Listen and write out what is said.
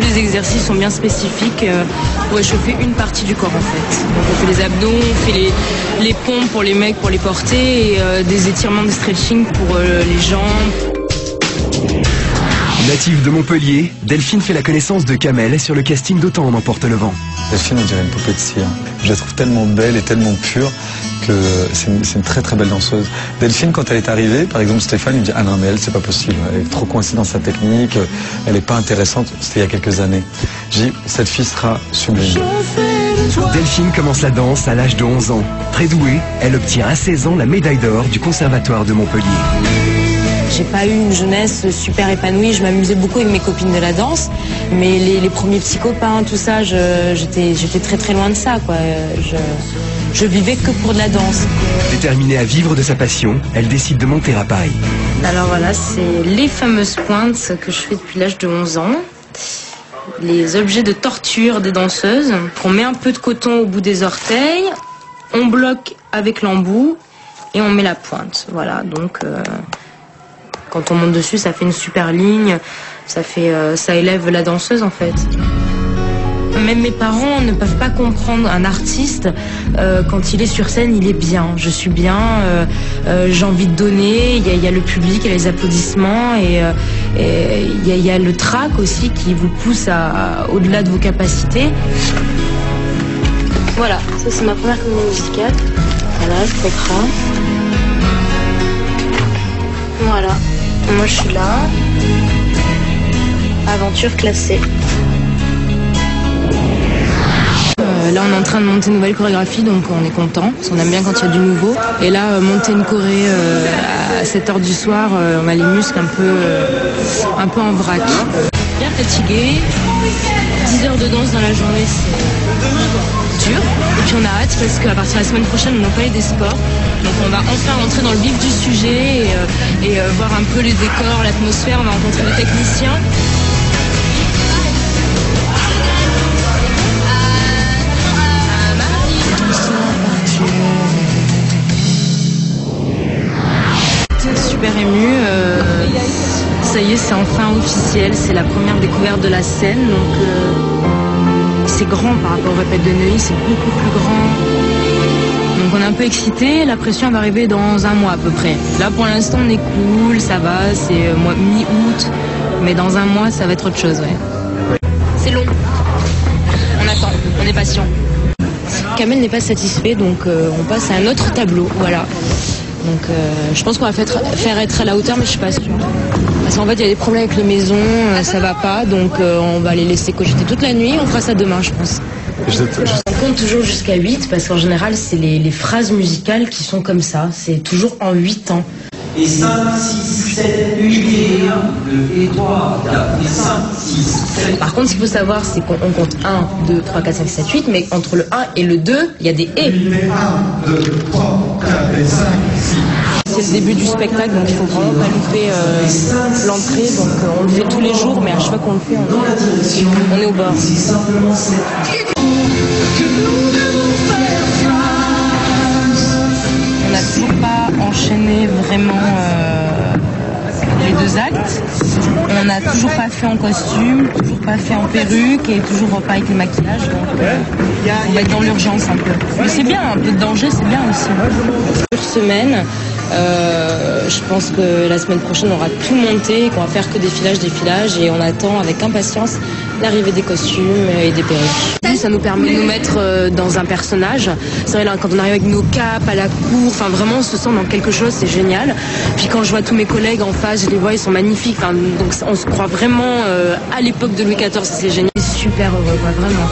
tous les exercices sont bien spécifiques pour échauffer une partie du corps en fait. Donc on fait les abdos, on fait les pompes pour les mecs pour les porter et des étirements de stretching pour les jambes. Native de Montpellier, Delphine fait la connaissance de Kamel sur le casting d'Autant en emporte le vent. Delphine, on dirait une poupée de cire. Je la trouve tellement belle et tellement pure que c'est une très très belle danseuse. Delphine, quand elle est arrivée, par exemple Stéphane, il me dit « Ah non mais elle, c'est pas possible, elle est trop coincée dans sa technique, elle est pas intéressante. » C'était il y a quelques années. J'ai dit « Cette fille sera sublime. » Delphine commence la danse à l'âge de 11 ans. Très douée, elle obtient à 16 ans la médaille d'or du Conservatoire de Montpellier. J'ai pas eu une jeunesse super épanouie, je m'amusais beaucoup avec mes copines de la danse, mais les premiers petits copains, tout ça, j'étais très très loin de ça, quoi. Je vivais que pour de la danse. Déterminée à vivre de sa passion, elle décide de monter à Paris. Alors voilà, c'est les fameuses pointes que je fais depuis l'âge de 11 ans. Les objets de torture des danseuses. On met un peu de coton au bout des orteils, on bloque avec l'embout et on met la pointe. Voilà, donc quand on monte dessus, ça fait une super ligne, ça élève la danseuse en fait. Même mes parents ne peuvent pas comprendre un artiste quand il est sur scène, il est bien. Je suis bien, j'ai envie de donner, il y a le public, il y a les applaudissements et il y a le trac aussi qui vous pousse au-delà de vos capacités. Voilà, ça c'est ma première comédie musicale. Voilà, spectra. Voilà, moi je suis là. Aventure classée. Là on est en train de monter une nouvelle chorégraphie, donc on est content, parce qu'on aime bien quand il y a du nouveau. Et là monter une choré à 7h du soir, on a les muscles un peu en vrac. Bien fatigué, 10 heures de danse dans la journée c'est dur. Et puis on a hâte parce qu'à partir de la semaine prochaine on a Palais des Sports. Donc on va enfin rentrer dans le vif du sujet et voir un peu les décors, l'atmosphère, on va rencontrer les techniciens. Super émue, ça y est, c'est enfin officiel, c'est la première découverte de la scène, donc c'est grand par rapport au Répète de Neuilly, c'est beaucoup plus grand. Donc on est un peu excités, la pression va arriver dans un mois à peu près. Là pour l'instant on est cool, ça va, c'est mi-août, mais dans un mois ça va être autre chose, ouais. C'est long, on attend, on est patient. Kamel n'est pas satisfait, donc on passe à un autre tableau, voilà. Donc je pense qu'on va faire être à la hauteur, mais je suis pas sûre. Parce qu'en fait il y a des problèmes avec les maisons, ça va pas, donc on va les laisser cogiter toute la nuit, on fera ça demain je pense. On compte toujours jusqu'à 8 parce qu'en général c'est les phrases musicales qui sont comme ça, c'est toujours en 8 temps. Et 5, 6, 7, 8 et 1, 2 et 3, 4 et 5, 6, 7. Par contre, ce qu'il faut savoir, c'est qu'on compte 1, 2, 3, 4, 5, 7, 8, mais entre le 1 et le 2, il y a des et. 1, 2, 3, 4 et 5, 6. C'est le début du spectacle, donc il faut vraiment pas louper l'entrée. Donc on le fait tous les jours, mais à chaque fois qu'on le fait, on est au bord. On n'a toujours pas enchaîné vraiment les deux actes. On n'a toujours pas fait en costume, toujours pas fait en perruque et toujours pas avec les maquillages. Donc on va être dans l'urgence un peu. Mais c'est bien, un peu de danger, c'est bien aussi. Sur semaine, je pense que la semaine prochaine on aura tout monté, qu'on va faire que des filages et on attend avec impatience l'arrivée des costumes et des perruques. Ça nous permet de nous mettre dans un personnage. C'est vrai, là, quand on arrive avec nos capes à la cour, enfin vraiment on se sent dans quelque chose, c'est génial. Puis quand je vois tous mes collègues en face, je les vois, ils sont magnifiques. Enfin, donc on se croit vraiment à l'époque de Louis XIV, c'est génial. Super heureux, quoi, vraiment.